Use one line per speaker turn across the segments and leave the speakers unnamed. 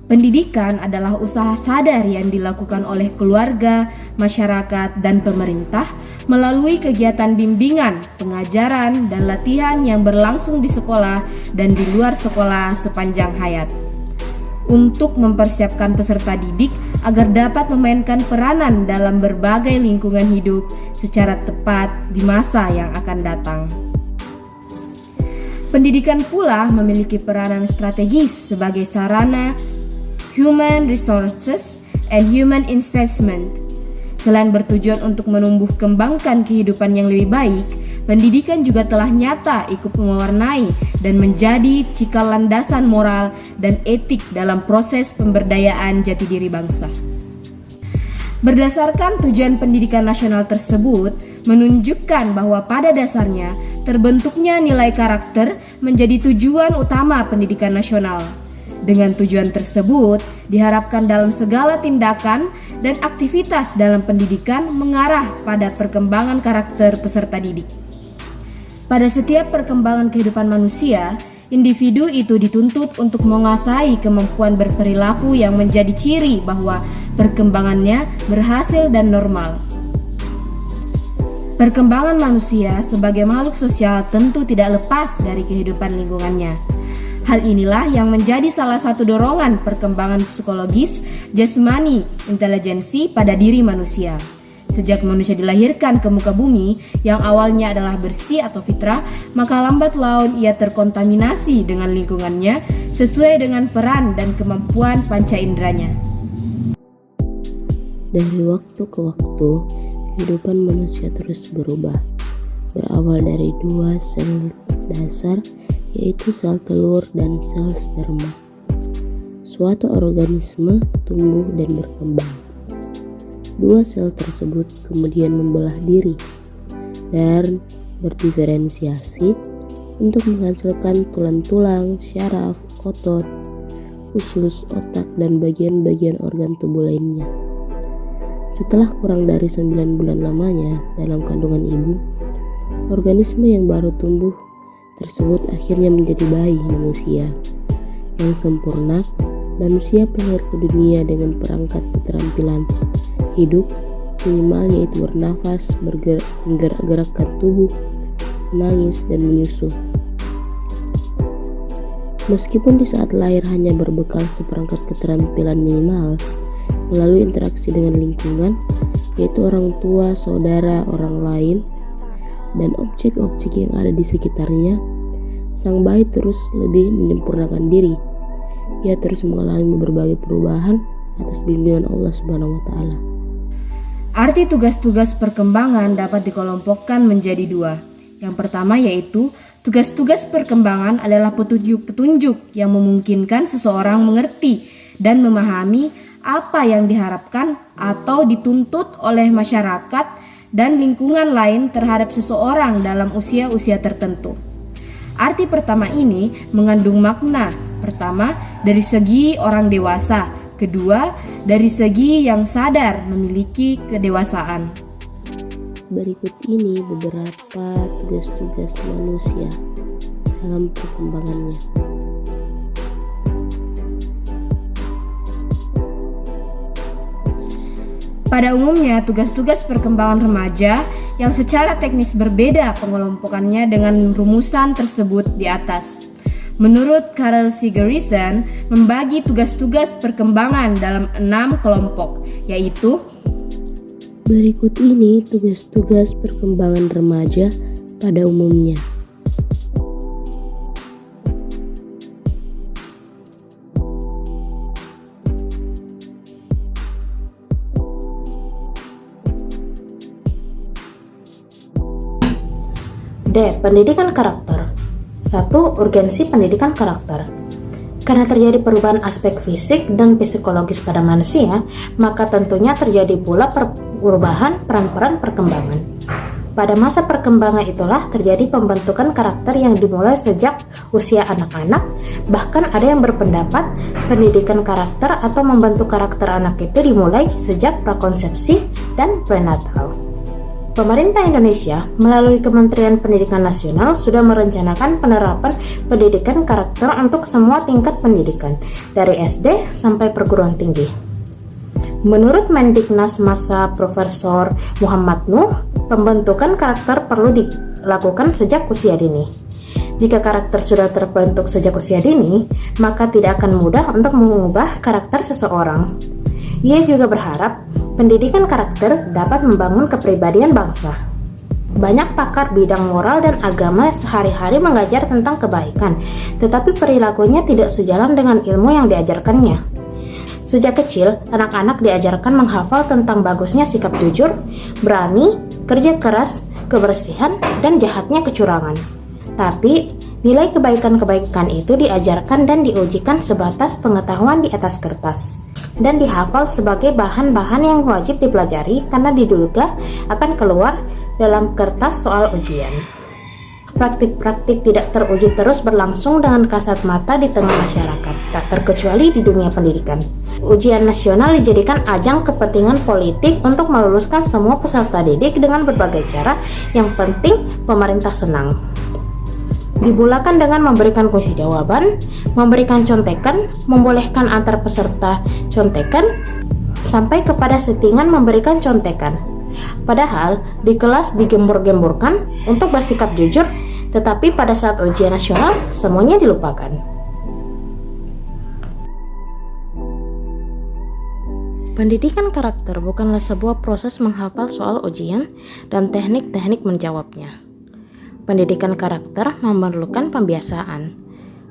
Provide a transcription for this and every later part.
Pendidikan adalah usaha sadar yang dilakukan oleh keluarga, masyarakat, dan pemerintah melalui kegiatan bimbingan, pengajaran, dan latihan yang berlangsung di sekolah dan di luar sekolah sepanjang hayat. Untuk mempersiapkan peserta didik agar dapat memainkan peranan dalam berbagai lingkungan hidup secara tepat di masa yang akan datang. Pendidikan pula memiliki peranan strategis sebagai sarana human resources and human investment. Selain bertujuan untuk menumbuh kembangkan kehidupan yang lebih baik, pendidikan juga telah nyata ikut mewarnai dan menjadi cikal landasan moral dan etik dalam proses pemberdayaan jati diri bangsa. Berdasarkan tujuan pendidikan nasional tersebut menunjukkan bahwa pada dasarnya terbentuknya nilai karakter menjadi tujuan utama pendidikan nasional. Dengan tujuan tersebut, diharapkan dalam segala tindakan dan aktivitas dalam pendidikan mengarah pada perkembangan karakter peserta didik. Pada setiap perkembangan kehidupan manusia, individu itu dituntut untuk menguasai kemampuan berperilaku yang menjadi ciri bahwa perkembangannya berhasil dan normal. Perkembangan manusia sebagai makhluk sosial tentu tidak lepas dari kehidupan lingkungannya. Hal inilah yang menjadi salah satu dorongan perkembangan psikologis, jasmani, intelijensi pada diri manusia. Sejak manusia dilahirkan ke muka bumi yang awalnya adalah bersih atau fitrah, maka lambat laun ia terkontaminasi dengan lingkungannya sesuai dengan peran dan kemampuan panca inderanya.
Dari waktu ke waktu, kehidupan manusia terus berubah. Berawal dari dua sel dasar, yaitu sel telur dan sel sperma. Suatu organisme tumbuh dan berkembang. Dua sel tersebut kemudian membelah diri dan berdiferensiasi untuk menghasilkan tulang-tulang, syaraf, otot, usus, otak, dan bagian-bagian organ tubuh lainnya. Setelah kurang dari 9 bulan lamanya dalam kandungan ibu, organisme yang baru tumbuh tersebut akhirnya menjadi bayi manusia yang sempurna dan siap lahir ke dunia dengan perangkat keterampilan hidup minimal, yaitu bernafas, menggerak-gerakkan tubuh, menangis, dan menyusu. Meskipun di saat lahir hanya berbekal seperangkat keterampilan minimal, melalui interaksi dengan lingkungan, yaitu orang tua, saudara, orang lain, dan objek-objek yang ada di sekitarnya, sang bayi terus lebih menyempurnakan diri. Ia terus mengalami berbagai perubahan atas bimbingan Allah Subhanahu wa Ta'ala.
Arti tugas-tugas perkembangan dapat dikelompokkan menjadi dua. Yang pertama yaitu tugas-tugas perkembangan adalah petunjuk-petunjuk yang memungkinkan seseorang mengerti dan memahami apa yang diharapkan atau dituntut oleh masyarakat dan lingkungan lain terhadap seseorang dalam usia-usia tertentu. Arti pertama ini mengandung makna. Pertama, dari segi orang dewasa. Kedua, dari segi yang sadar memiliki kedewasaan.
Berikut ini beberapa tugas-tugas manusia dalam perkembangannya.
Pada umumnya, tugas-tugas perkembangan remaja yang secara teknis berbeda pengelompokannya dengan rumusan tersebut di atas. Menurut Carl Sigurdsson, membagi tugas-tugas perkembangan dalam 6 kelompok, yaitu
berikut ini tugas-tugas perkembangan remaja pada umumnya.
D. Pendidikan karakter. 1. Urgensi pendidikan karakter. Karena terjadi perubahan aspek fisik dan psikologis pada manusia, maka tentunya terjadi pula perubahan peran-peran perkembangan. Pada masa perkembangan itulah terjadi pembentukan karakter yang dimulai sejak usia anak-anak. Bahkan ada yang berpendapat pendidikan karakter atau membentuk karakter anak itu dimulai sejak prakonsepsi dan prenatal. Pemerintah Indonesia melalui Kementerian Pendidikan Nasional sudah merencanakan penerapan pendidikan karakter untuk semua tingkat pendidikan, dari SD sampai perguruan tinggi. Menurut Mendiknas masa Profesor Muhammad Nuh, pembentukan karakter perlu dilakukan sejak usia dini. Jika karakter sudah terbentuk sejak usia dini, maka tidak akan mudah untuk mengubah karakter seseorang. Ia juga berharap pendidikan karakter dapat membangun kepribadian bangsa. Banyak pakar bidang moral dan agama sehari-hari mengajar tentang kebaikan, tetapi perilakunya tidak sejalan dengan ilmu yang diajarkannya. Sejak kecil, anak-anak diajarkan menghafal tentang bagusnya sikap jujur, berani, kerja keras, kebersihan, dan jahatnya kecurangan. Tapi, nilai kebaikan-kebaikan itu diajarkan dan diujikan sebatas pengetahuan di atas kertas dan dihafal sebagai bahan-bahan yang wajib dipelajari karena diduga akan keluar dalam kertas soal ujian. Praktik-praktik tidak teruji terus berlangsung dengan kasat mata di tengah masyarakat, tak terkecuali di dunia pendidikan. Ujian nasional dijadikan ajang kepentingan politik untuk meluluskan semua peserta didik dengan berbagai cara, yang penting pemerintah senang. Dimulakan dengan memberikan kunci jawaban, memberikan contekan, membolehkan antar peserta contekan, sampai kepada settingan memberikan contekan. Padahal di kelas digembur-gemburkan untuk bersikap jujur, tetapi pada saat ujian nasional semuanya dilupakan. Pendidikan karakter bukanlah sebuah proses menghafal soal ujian dan teknik-teknik menjawabnya. Pendidikan karakter memerlukan pembiasaan.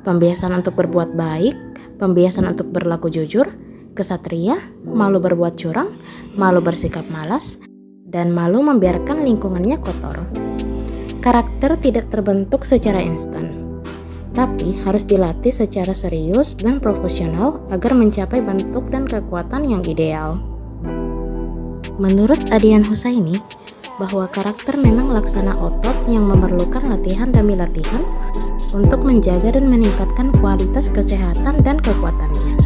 Pembiasaan untuk berbuat baik, pembiasaan untuk berlaku jujur, kesatria, malu berbuat curang, malu bersikap malas, dan malu membiarkan lingkungannya kotor. Karakter tidak terbentuk secara instan, tapi harus dilatih secara serius dan profesional agar mencapai bentuk dan kekuatan yang ideal. Menurut Adian Husaini, bahwa karakter memang laksana otot yang memerlukan latihan demi latihan untuk menjaga dan meningkatkan kualitas kesehatan dan kekuatannya.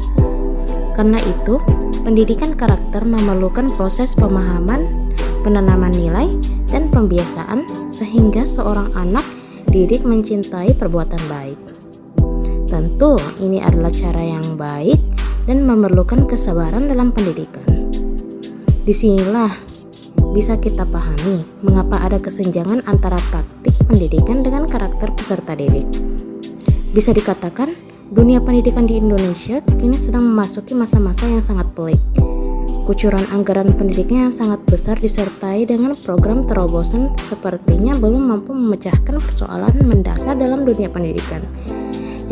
Karena itu, pendidikan karakter memerlukan proses pemahaman, penanaman nilai, dan pembiasaan sehingga seorang anak didik mencintai perbuatan baik. Tentu, ini adalah cara yang baik dan memerlukan kesabaran dalam pendidikan. Disinilah bisa kita pahami mengapa ada kesenjangan antara praktik pendidikan dengan karakter peserta didik. Bisa dikatakan, dunia pendidikan di Indonesia kini sedang memasuki masa-masa yang sangat pelik. Kucuran anggaran pendidikan yang sangat besar disertai dengan program terobosan sepertinya belum mampu memecahkan persoalan mendasar dalam dunia pendidikan,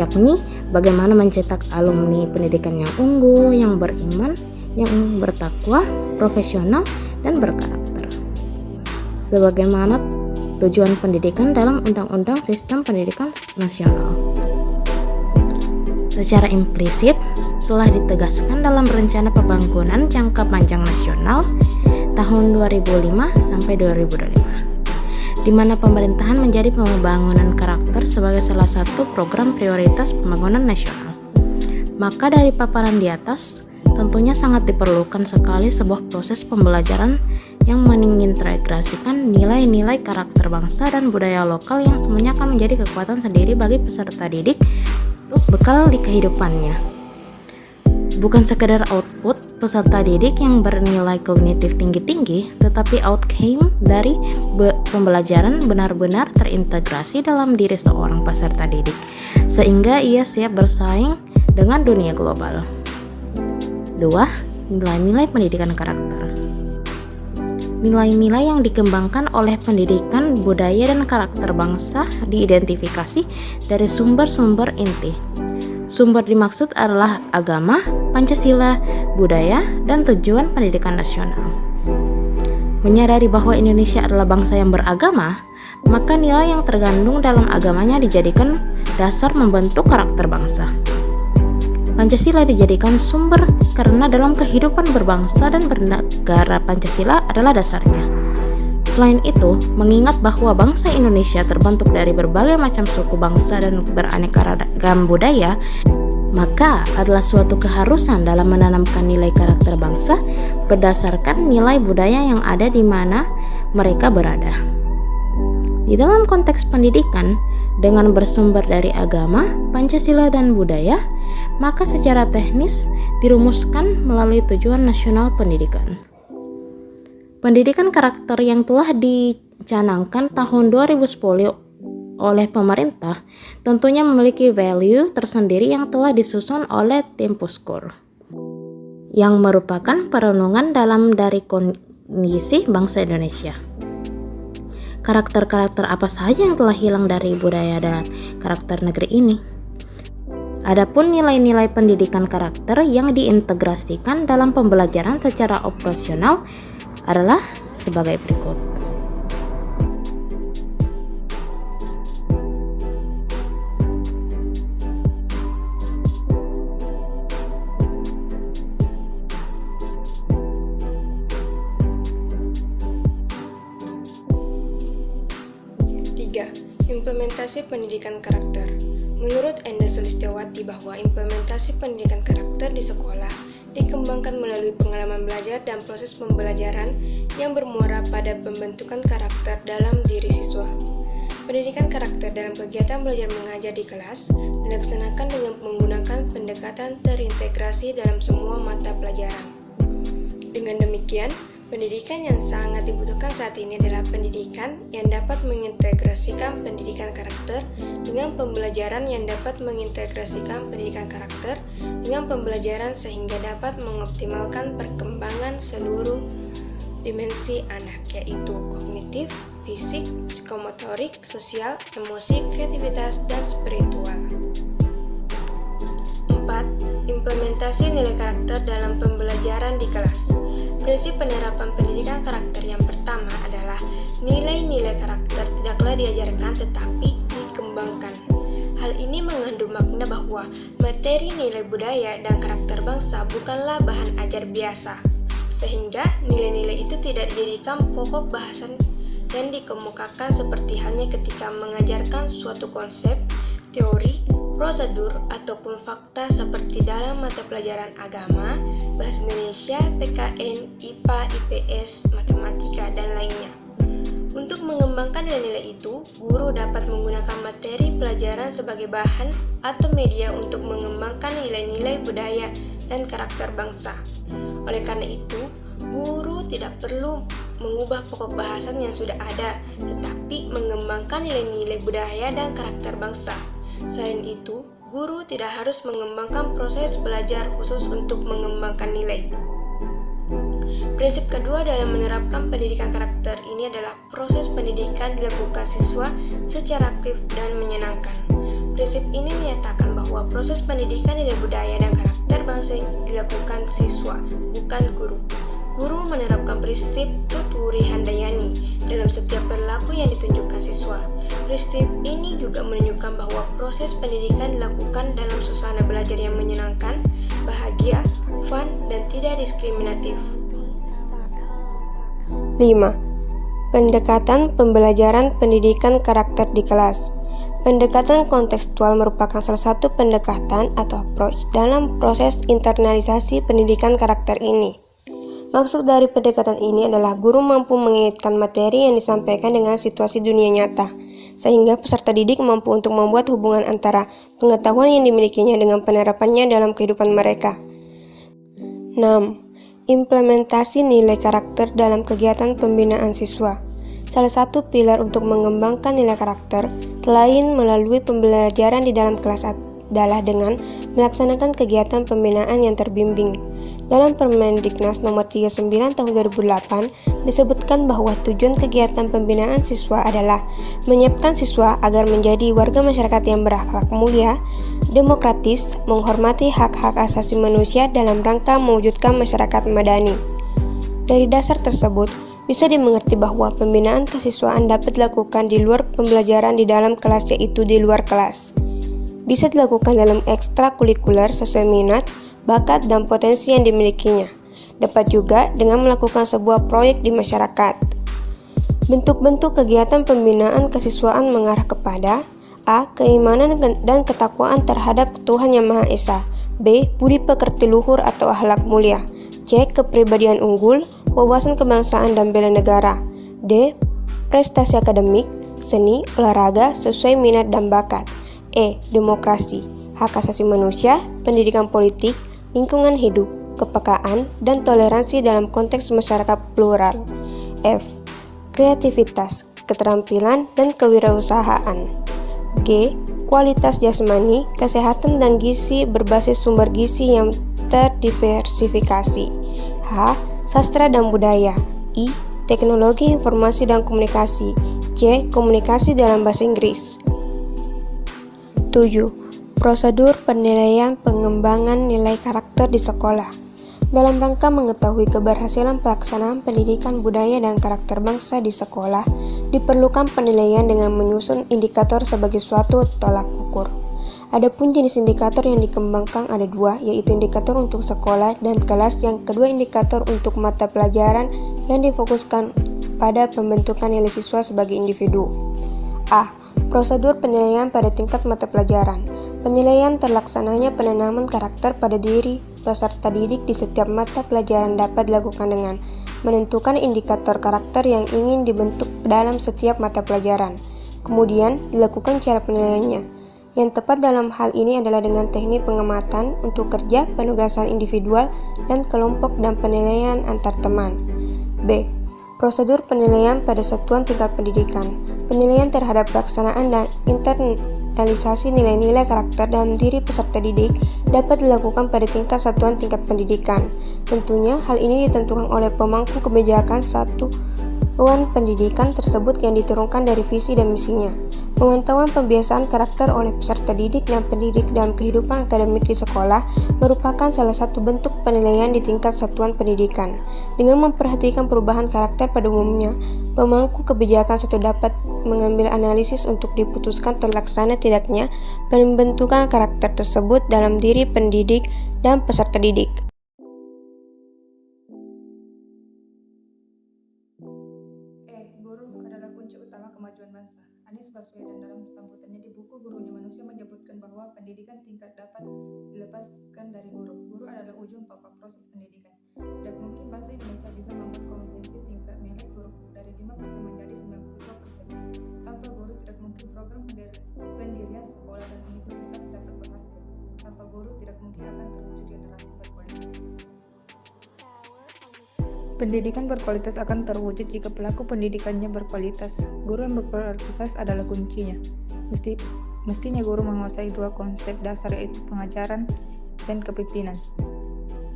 yakni bagaimana mencetak alumni pendidikan yang unggul, yang beriman, yang bertakwa, profesional, dan berkarakter. Sebagaimana tujuan pendidikan dalam Undang-Undang Sistem Pendidikan Nasional. Secara implisit telah ditegaskan dalam Rencana Pembangunan Jangka Panjang Nasional tahun 2005 sampai 2025, di mana pemerintahan menjadi pembangunan karakter sebagai salah satu program prioritas pembangunan nasional. Maka dari paparan di atas, tentunya sangat diperlukan sekali sebuah proses pembelajaran yang mengintegrasikan nilai-nilai karakter bangsa dan budaya lokal yang semuanya akan menjadi kekuatan sendiri bagi peserta didik untuk bekal di kehidupannya. Bukan sekedar output peserta didik yang bernilai kognitif tinggi-tinggi, tetapi outcome dari pembelajaran benar-benar terintegrasi dalam diri seorang peserta didik, sehingga ia siap bersaing dengan dunia global. 2. Nilai-nilai pendidikan karakter. Nilai-nilai yang dikembangkan oleh pendidikan budaya dan karakter bangsa diidentifikasi dari sumber-sumber inti. Sumber dimaksud adalah agama, Pancasila, budaya, dan tujuan pendidikan nasional. Menyadari bahwa Indonesia adalah bangsa yang beragama, maka nilai yang terkandung dalam agamanya dijadikan dasar membentuk karakter bangsa. Pancasila dijadikan sumber karena dalam kehidupan berbangsa dan bernegara Pancasila adalah dasarnya. Selain itu, mengingat bahwa bangsa Indonesia terbentuk dari berbagai macam suku bangsa dan beraneka ragam budaya, maka adalah suatu keharusan dalam menanamkan nilai karakter bangsa berdasarkan nilai budaya yang ada di mana mereka berada. Di dalam konteks pendidikan, dengan bersumber dari agama, Pancasila, dan budaya, maka secara teknis dirumuskan melalui Tujuan Nasional Pendidikan. Pendidikan karakter yang telah dicanangkan tahun 2010 oleh pemerintah tentunya memiliki value tersendiri yang telah disusun oleh tim Puskor, yang merupakan perenungan dalam dari kondisi bangsa Indonesia. Karakter-karakter apa saja yang telah hilang dari budaya dan karakter negeri ini? Adapun nilai-nilai pendidikan karakter yang diintegrasikan dalam pembelajaran secara operasional adalah sebagai berikut.
Implementasi pendidikan karakter. Menurut Enda Sulistiawati bahwa implementasi pendidikan karakter di sekolah dikembangkan melalui pengalaman belajar dan proses pembelajaran yang bermuara pada pembentukan karakter dalam diri siswa. Pendidikan karakter dalam kegiatan belajar mengajar di kelas dilaksanakan dengan menggunakan pendekatan terintegrasi dalam semua mata pelajaran. Dengan demikian, pendidikan yang sangat dibutuhkan saat ini adalah pendidikan yang dapat mengintegrasikan pendidikan karakter dengan pembelajaran yang dapat mengintegrasikan pendidikan karakter dengan pembelajaran sehingga dapat mengoptimalkan perkembangan seluruh dimensi anak, yaitu kognitif, fisik, psikomotorik, sosial, emosi, kreativitas, dan spiritual. 4. Implementasi nilai karakter dalam pembelajaran di kelas. Prinsip penerapan pendidikan karakter yang pertama adalah nilai-nilai karakter tidaklah diajarkan tetapi dikembangkan. Hal ini mengandung makna bahwa materi nilai budaya dan karakter bangsa bukanlah bahan ajar biasa, sehingga nilai-nilai itu tidak dijadikan pokok bahasan dan dikemukakan seperti halnya ketika mengajarkan suatu konsep, teori, prosedur, ataupun fakta seperti dalam mata pelajaran agama, bahasa Indonesia, PKN, IPA, IPS, matematika, dan lainnya. Untuk mengembangkan nilai-nilai itu, guru dapat menggunakan materi pelajaran sebagai bahan atau media untuk mengembangkan nilai-nilai budaya dan karakter bangsa. Oleh karena itu, guru tidak perlu mengubah pokok bahasan yang sudah ada, tetapi mengembangkan nilai-nilai budaya dan karakter bangsa. Selain itu, guru tidak harus mengembangkan proses belajar khusus untuk mengembangkan nilai. Prinsip kedua dalam menerapkan pendidikan karakter ini adalah proses pendidikan dilakukan siswa secara aktif dan menyenangkan. Prinsip ini menyatakan bahwa proses pendidikan nilai budaya dan karakter bangsa dilakukan siswa, bukan guru. Guru menerapkan prinsip Tutwuri Handayani dalam setiap perilaku yang ditunjukkan siswa. Prinsip ini juga menunjukkan bahwa proses pendidikan dilakukan dalam suasana belajar yang menyenangkan, bahagia, fun, dan tidak diskriminatif.
5. Pendekatan pembelajaran pendidikan karakter di kelas. Pendekatan kontekstual merupakan salah satu pendekatan atau approach dalam proses internalisasi pendidikan karakter ini. Maksud dari pendekatan ini adalah guru mampu mengaitkan materi yang disampaikan dengan situasi dunia nyata, sehingga peserta didik mampu untuk membuat hubungan antara pengetahuan yang dimilikinya dengan penerapannya dalam kehidupan mereka. 6. Implementasi nilai karakter dalam kegiatan pembinaan siswa. Salah satu pilar untuk mengembangkan nilai karakter selain melalui pembelajaran di dalam kelas adalah dengan melaksanakan kegiatan pembinaan yang terbimbing. Dalam Permendiknas nomor 39 tahun 2008 disebutkan bahwa tujuan kegiatan pembinaan siswa adalah menyiapkan siswa agar menjadi warga masyarakat yang berakhlak mulia, demokratis, menghormati hak-hak asasi manusia dalam rangka mewujudkan masyarakat madani. Dari dasar tersebut, bisa dimengerti bahwa pembinaan kesiswaan dapat dilakukan di luar pembelajaran di dalam kelas, yaitu di luar kelas. Bisa dilakukan dalam ekstrakurikuler sesuai minat, bakat, dan potensi yang dimilikinya. Dapat juga dengan melakukan sebuah proyek di masyarakat. Bentuk-bentuk kegiatan pembinaan kesiswaan mengarah kepada A. Keimanan dan ketakwaan terhadap Tuhan Yang Maha Esa. B. Budi pekerti luhur atau akhlak mulia. C. Kepribadian unggul, wawasan kebangsaan dan bela negara. D. Prestasi akademik, seni, olahraga sesuai minat dan bakat. E. Demokrasi, hak asasi manusia, pendidikan politik, lingkungan hidup, kepekaan, dan toleransi dalam konteks masyarakat plural. F. Kreativitas, keterampilan, dan kewirausahaan. G. Kualitas jasmani, kesehatan dan gizi berbasis sumber gizi yang terdiversifikasi. H. Sastra dan budaya. I. Teknologi informasi dan komunikasi. C. Komunikasi dalam bahasa Inggris. 7. Prosedur penilaian pengembangan nilai karakter di sekolah. Dalam rangka mengetahui keberhasilan pelaksanaan pendidikan budaya dan karakter bangsa di sekolah, diperlukan penilaian dengan menyusun indikator sebagai suatu tolak ukur. Adapun jenis indikator yang dikembangkan ada dua, yaitu indikator untuk sekolah dan kelas, yang kedua indikator untuk mata pelajaran yang difokuskan pada pembentukan nilai siswa sebagai individu. A. Prosedur penilaian pada tingkat mata pelajaran. Penilaian terlaksananya penanaman karakter pada diri peserta didik di setiap mata pelajaran dapat dilakukan dengan menentukan indikator karakter yang ingin dibentuk dalam setiap mata pelajaran. Kemudian, dilakukan cara penilaiannya. Yang tepat dalam hal ini adalah dengan teknik pengamatan untuk kerja, penugasan individual dan kelompok, dan penilaian antar teman. B. Prosedur penilaian pada satuan tingkat pendidikan. Penilaian terhadap pelaksanaan dan internalisasi nilai-nilai karakter dalam diri peserta didik dapat dilakukan pada tingkat satuan tingkat pendidikan. Tentunya hal ini ditentukan oleh pemangku kebijakan satuan pendidikan tersebut yang diturunkan dari visi dan misinya. Pemantauan pembiasaan karakter oleh peserta didik dan pendidik dalam kehidupan akademik di sekolah merupakan salah satu bentuk penilaian di tingkat satuan pendidikan. Dengan memperhatikan perubahan karakter pada umumnya, pemangku kebijakan satu dapat mengambil analisis untuk diputuskan terlaksana tidaknya pembentukan karakter tersebut dalam diri pendidik dan peserta didik.
Guru adalah kunci utama kemajuan bangsa. Anies Baswedan dalam sambutannya di buku Gurunya Manusia menyebutkan bahwa pendidikan tingkat dapat dilepaskan dari guru. Guru adalah ujung topak proses pendidikan. Tidak mungkin bangsa Indonesia bisa membuat konvensi tingkat nilai guru dari 5% menjadi 92%. Tanpa guru tidak mungkin program pendirian sekolah dan universitas dapat berhasil. Tanpa guru tidak mungkin akan terwujud generasi berkualitas. Pendidikan berkualitas akan terwujud jika pelaku pendidikannya berkualitas. Guru yang berkualitas adalah kuncinya. Mestinya guru menguasai dua konsep dasar, yaitu pengajaran dan kepemimpinan.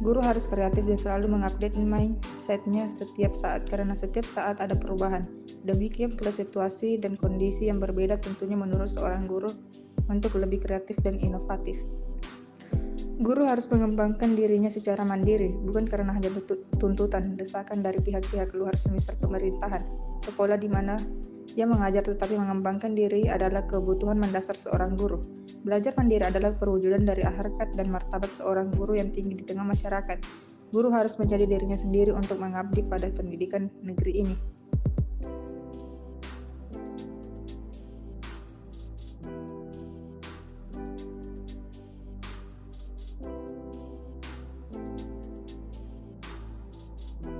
Guru harus kreatif dan selalu mengupdate mindset-nya setiap saat, karena setiap saat ada perubahan. Demikian pula situasi dan kondisi yang berbeda tentunya menurut seorang guru untuk lebih kreatif dan inovatif. Guru harus mengembangkan dirinya secara mandiri, bukan karena hanya tuntutan, desakan dari pihak-pihak luar semisal pemerintahan. Sekolah di mana ia mengajar tetapi mengembangkan diri adalah kebutuhan mendasar seorang guru. Belajar mandiri adalah perwujudan dari harkat dan martabat seorang guru yang tinggi di tengah masyarakat. Guru harus menjadi dirinya sendiri untuk mengabdi pada pendidikan negeri ini.